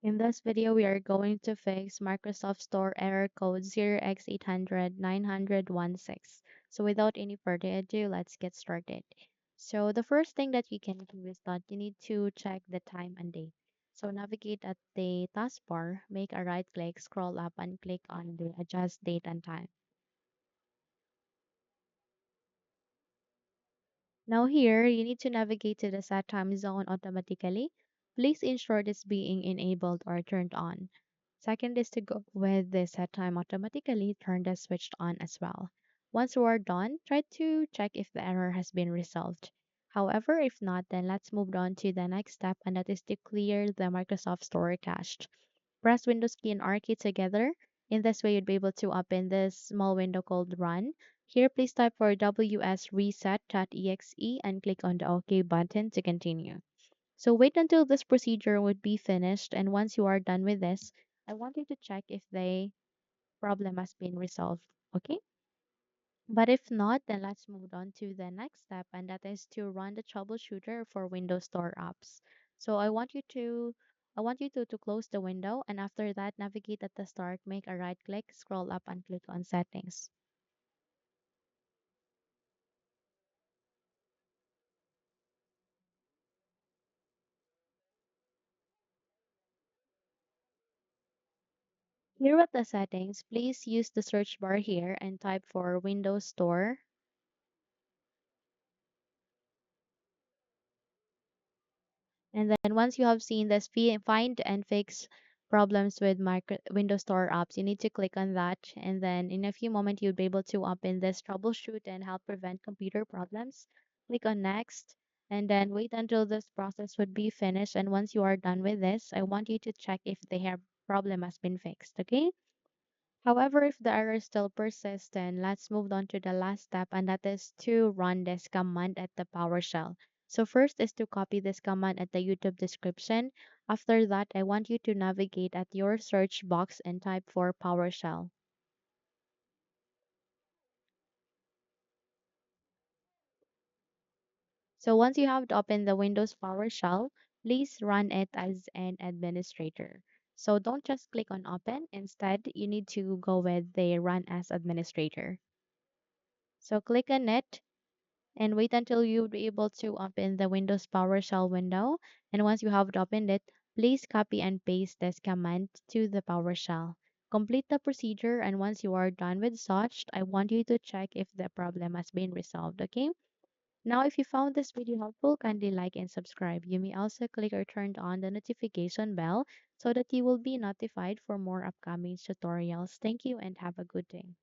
In this video, we are going to fix Microsoft Store error code 0x80090016. So without any further ado, let's get started. So the first thing that you can do is that you need to check the time and date. So navigate at the taskbar, make a right click, scroll up and click on the adjust date and time. Now here, you need to navigate to the set time zone automatically. Please ensure this being enabled or turned on. Second is to go with the set time automatically, turn the switched on as well. Once you are done, try to check if the error has been resolved. However, if not, then let's move on to the next step, and that is to clear the Microsoft Store cache. Press Windows key and R key together. In this way, you'd be able to open this small window called Run. Here, please type for wsreset.exe and click on the OK button to continue. So wait until this procedure would be finished, and once you are done with this, I want you to check if the problem has been resolved. Okay? But if not, then let's move on to the next step, and that is to run the troubleshooter for Windows Store apps. So I want you to close the window, and after that navigate at the start, make a right click, scroll up and click on settings. Here at the settings, please use the search bar here and type for Windows Store. And then once you have seen this find and fix problems with Windows Store apps, you need to click on that. And then in a few moments, you'll be able to open this troubleshoot and help prevent computer problems. Click on next and then wait until this process would be finished. And once you are done with this, I want you to check if the problem has been fixed. Okay. However, if the error still persists, then let's move on to the last step, and that is to run this command at the PowerShell. So first is to copy this command at the YouTube description. After that, I want you to navigate at your search box and type for PowerShell. So once you have opened the Windows PowerShell, please run it as an administrator. So don't just click on open. Instead, you need to go with the run as administrator. So click on it and wait until you'll be able to open the Windows PowerShell window. And once you have opened it, please copy and paste this command to the PowerShell. Complete the procedure, and once you are done with such, I want you to check if the problem has been resolved, okay? Now, if you found this video helpful, kindly like and subscribe. You may also click or turn on the notification bell so that you will be notified for more upcoming tutorials. Thank you and have a good day.